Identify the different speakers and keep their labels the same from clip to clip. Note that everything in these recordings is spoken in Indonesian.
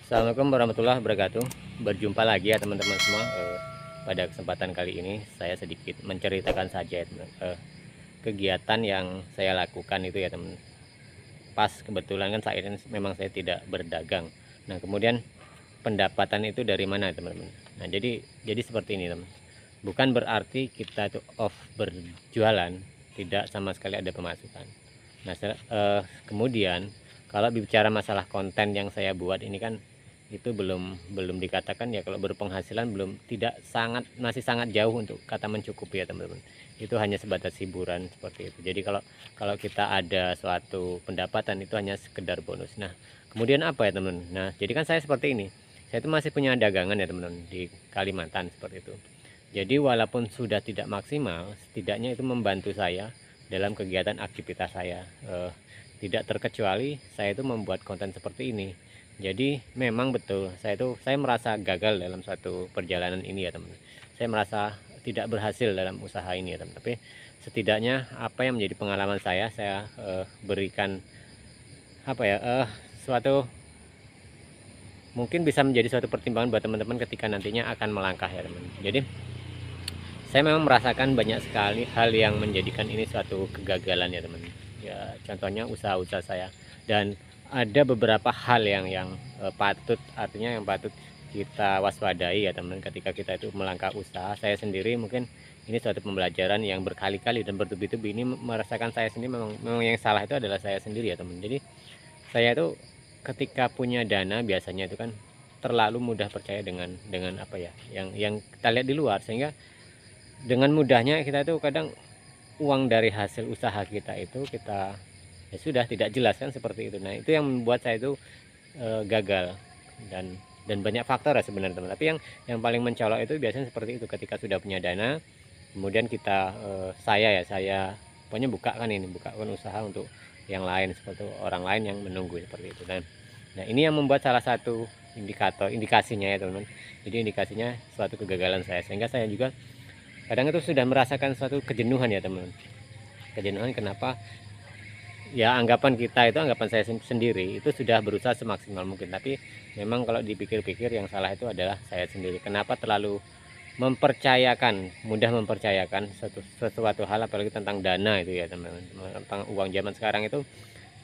Speaker 1: Assalamualaikum warahmatullahi wabarakatuh. Berjumpa lagi ya teman-teman semua. Pada kesempatan kali ini saya sedikit menceritakan saja ya teman. Kegiatan yang saya lakukan itu ya teman. Pas kebetulan kan saat ini memang saya tidak berdagang. Nah kemudian pendapatan itu dari mana teman-teman? Nah jadi seperti ini teman. Bukan berarti kita itu off berjualan, tidak sama sekali ada pemasukan. Nah kemudian kalau bicara masalah konten yang saya buat ini kan itu belum dikatakan ya kalau berpenghasilan, belum, tidak, masih sangat jauh untuk kata mencukupi ya teman-teman. Itu hanya sebatas hiburan seperti itu. Jadi kalau kita ada suatu pendapatan itu hanya sekedar bonus. Nah kemudian apa ya teman-teman? Nah jadi kan saya seperti ini, saya itu masih punya dagangan ya teman-teman di Kalimantan seperti itu. Jadi walaupun sudah tidak maksimal, setidaknya itu membantu saya dalam kegiatan aktivitas saya. Tidak terkecuali saya itu membuat konten seperti ini. Jadi memang betul saya merasa gagal dalam suatu perjalanan ini ya teman. Saya merasa tidak berhasil dalam usaha ini ya teman. Tapi setidaknya apa yang menjadi pengalaman saya berikan apa ya suatu, mungkin bisa menjadi suatu pertimbangan buat teman-teman ketika nantinya akan melangkah ya teman. Jadi saya memang merasakan banyak sekali hal yang menjadikan ini suatu kegagalan ya teman. Ya contohnya usaha-usaha saya, dan ada beberapa hal yang patut, artinya yang patut kita waspadai ya teman ketika kita itu melangkah usaha. Saya sendiri mungkin ini suatu pembelajaran yang berkali-kali dan bertubi-tubi ini merasakan. Saya sendiri memang yang salah itu adalah saya sendiri ya teman. Jadi saya itu ketika punya dana biasanya itu kan terlalu mudah percaya dengan apa ya yang kita lihat di luar, sehingga dengan mudahnya kita itu kadang uang dari hasil usaha kita itu kita ya sudah tidak jelas kan seperti itu. Nah itu yang membuat saya itu gagal, dan banyak faktor ya sebenarnya teman. Tapi yang paling mencolok itu biasanya seperti itu, ketika sudah punya dana kemudian kita saya pokoknya bukakan usaha untuk yang lain, seperti orang lain yang menunggu seperti itu. Nah ini yang membuat salah satu indikasinya ya teman-teman. Jadi indikasinya suatu kegagalan saya, sehingga saya juga kadang itu sudah merasakan suatu kejenuhan ya teman-teman. Kejenuhan kenapa? Ya anggapan saya sendiri itu sudah berusaha semaksimal mungkin, tapi memang kalau dipikir-pikir yang salah itu adalah saya sendiri. Kenapa terlalu mudah mempercayakan sesuatu hal, apalagi tentang dana itu ya teman-teman, tentang uang. Zaman sekarang itu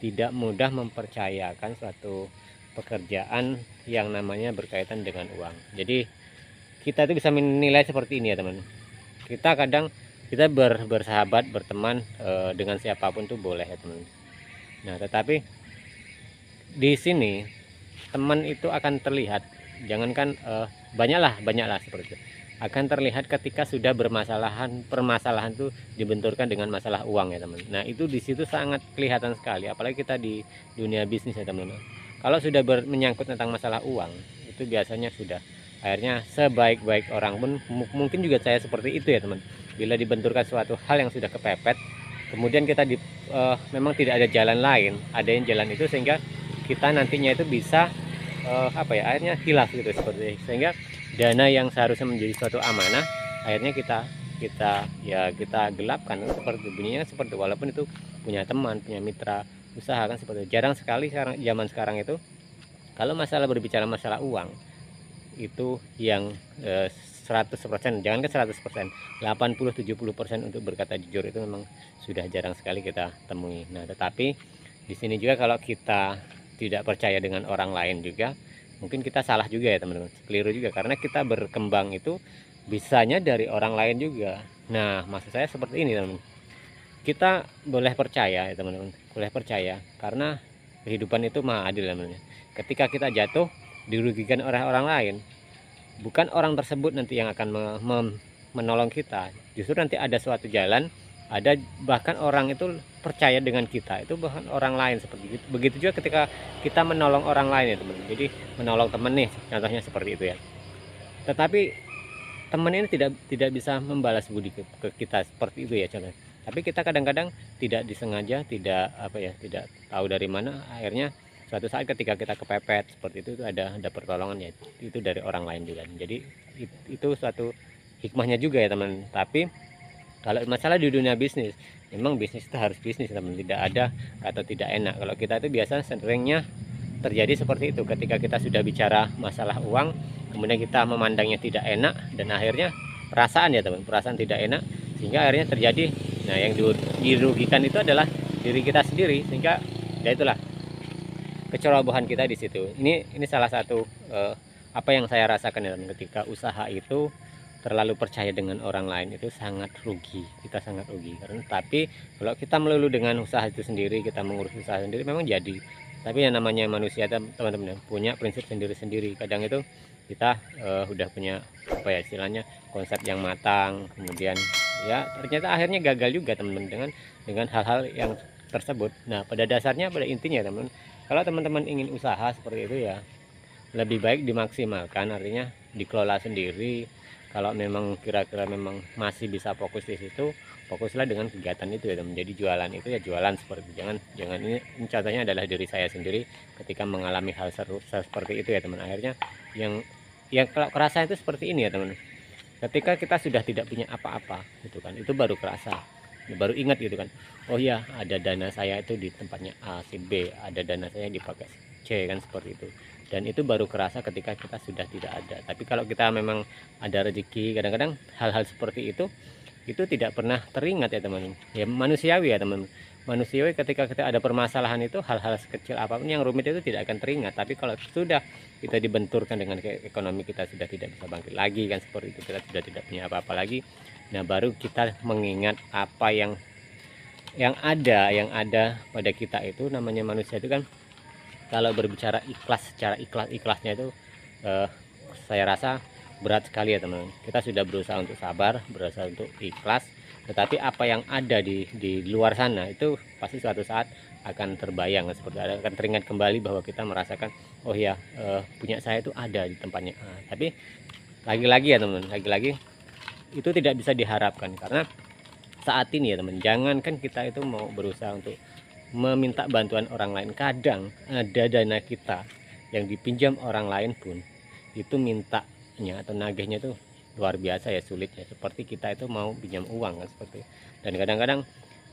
Speaker 1: tidak mudah mempercayakan suatu pekerjaan yang namanya berkaitan dengan uang. Jadi kita itu bisa menilai seperti ini ya teman. Kita kadang bersahabat, berteman dengan siapapun tuh boleh ya teman. Nah tetapi di sini teman itu akan terlihat, jangankan banyaklah seperti itu, akan terlihat ketika sudah permasalahan tuh dibenturkan dengan masalah uang ya teman. Nah itu di situ sangat kelihatan sekali, apalagi kita di dunia bisnis ya teman. Kalau sudah menyangkut tentang masalah uang itu biasanya sudah akhirnya sebaik-baik orang pun, mungkin juga saya seperti itu ya teman, bila dibenturkan suatu hal yang sudah kepepet, kemudian kita memang tidak ada jalan lain, ada yang jalan itu, sehingga kita nantinya itu bisa akhirnya hilaf gitu seperti itu. Sehingga dana yang seharusnya menjadi suatu amanah akhirnya kita gelapkan, seperti bunyinya seperti, walaupun itu punya teman, punya mitra usaha kan seperti itu. Jarang sekali zaman sekarang itu kalau berbicara masalah uang itu yang 100%, jangan ke 100%, 80-70% untuk berkata jujur itu memang sudah jarang sekali kita temui. Nah tetapi di sini juga kalau kita tidak percaya dengan orang lain juga, mungkin kita salah juga ya teman-teman, keliru juga, karena kita berkembang itu bisanya dari orang lain juga. Nah maksud saya seperti ini teman-teman, kita boleh percaya ya teman-teman, boleh percaya karena kehidupan itu maha adil teman-teman. Ketika kita jatuh dirugikan oleh orang lain, bukan orang tersebut nanti yang akan menolong kita, justru nanti ada suatu jalan, ada bahkan orang itu percaya dengan kita, itu bahkan orang lain seperti itu. Begitu juga ketika kita menolong orang lain ya teman. Jadi menolong teman nih contohnya seperti itu ya, tetapi teman ini tidak bisa membalas budi ke kita seperti itu ya contohnya. Tapi kita kadang-kadang tidak disengaja, tidak tidak tahu dari mana, akhirnya suatu saat ketika kita kepepet seperti itu ada pertolongan ya, itu dari orang lain juga. Jadi itu suatu hikmahnya juga ya teman. Tapi kalau masalah di dunia bisnis, memang bisnis itu harus bisnis teman, tidak ada kata tidak enak. Kalau kita itu biasa seringnya terjadi seperti itu. Ketika kita sudah bicara masalah uang, kemudian kita memandangnya tidak enak, dan akhirnya perasaan ya teman, perasaan tidak enak, sehingga akhirnya terjadi, nah yang dirugikan itu adalah diri kita sendiri, sehingga ya itulah kecerobohan kita di situ. Ini salah satu apa yang saya rasakan ya teman, ketika usaha itu terlalu percaya dengan orang lain itu sangat rugi, kita sangat rugi. Karena tapi kalau kita melulu dengan usaha itu sendiri, kita mengurus usaha sendiri memang jadi. Tapi yang namanya manusia teman-teman punya prinsip sendiri-sendiri. Kadang itu kita udah punya apa ya istilahnya konsep yang matang, kemudian ya ternyata akhirnya gagal juga teman-teman dengan hal-hal yang tersebut. Nah pada dasarnya, pada intinya teman, kalau teman-teman ingin usaha seperti itu ya lebih baik dimaksimalkan, artinya dikelola sendiri. Kalau memang kira-kira memang masih bisa fokus di situ, fokuslah dengan kegiatan itu ya teman. Jadi jualan itu ya jualan seperti itu. Jangan ini contohnya adalah diri saya sendiri ketika mengalami hal seperti itu ya teman. Akhirnya yang kalau kerasa itu seperti ini ya teman. Ketika kita sudah tidak punya apa-apa gitu kan, itu baru kerasa, baru ingat gitu kan. Oh ya, ada dana saya itu di tempatnya A, si B, ada dana saya dipakai C kan, seperti itu. Dan itu baru kerasa ketika kita sudah tidak ada. Tapi kalau kita memang ada rezeki, kadang-kadang hal-hal seperti itu tidak pernah teringat ya teman-teman. Ya manusiawi ya teman-teman. Manusiawi ketika kita ada permasalahan itu, hal-hal sekecil apapun yang rumit itu tidak akan teringat. Tapi kalau sudah kita dibenturkan dengan ekonomi, kita sudah tidak bisa bangkit lagi kan, seperti itu. Kita sudah tidak punya apa-apa lagi. Nah baru kita mengingat apa yang ada pada kita. Itu namanya manusia itu kan, kalau berbicara ikhlas, secara ikhlasnya itu saya rasa berat sekali ya teman-teman. Kita sudah berusaha untuk sabar, berusaha untuk ikhlas, tetapi apa yang ada di luar sana itu pasti suatu saat akan terbayang, seperti akan teringat kembali bahwa kita merasakan oh ya punya saya itu ada di tempatnya A. Tapi lagi-lagi ya teman-teman, lagi-lagi itu tidak bisa diharapkan, karena saat ini ya teman, jangankan kita itu mau berusaha untuk meminta bantuan orang lain, kadang ada dana kita yang dipinjam orang lain pun itu mintanya atau nagihnya itu luar biasa ya sulitnya, seperti kita itu mau pinjam uang kan, seperti. Dan kadang-kadang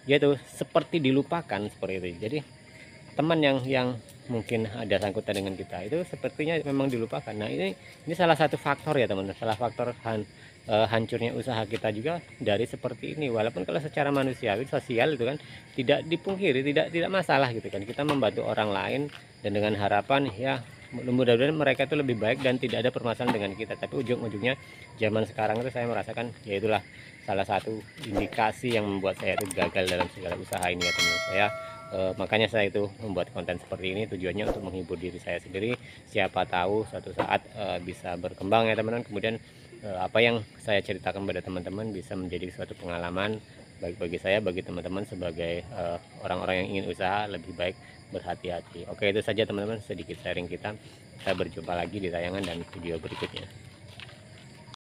Speaker 1: ya itu seperti dilupakan seperti itu. Jadi teman yang mungkin ada sangkutan dengan kita itu sepertinya memang dilupakan. Nah ini salah satu faktor ya teman-teman, salah faktor hancurnya usaha kita juga dari seperti ini. Walaupun kalau secara manusiawi, sosial itu kan tidak dipungkiri, tidak masalah gitu kan, kita membantu orang lain dan dengan harapan ya mudah-mudahan mereka itu lebih baik dan tidak ada permasalahan dengan kita. Tapi ujung-ujungnya zaman sekarang itu saya merasakan ya itulah salah satu indikasi yang membuat saya itu gagal dalam segala usaha ini ya teman. Saya makanya saya itu membuat konten seperti ini, tujuannya untuk menghibur diri saya sendiri. Siapa tahu suatu saat bisa berkembang ya teman-teman. Kemudian apa yang saya ceritakan pada teman-teman bisa menjadi suatu pengalaman baik bagi saya, bagi teman-teman sebagai orang-orang yang ingin usaha lebih baik berhati-hati. Oke, itu saja teman-teman sedikit sharing kita. Kita berjumpa lagi di tayangan dan video berikutnya.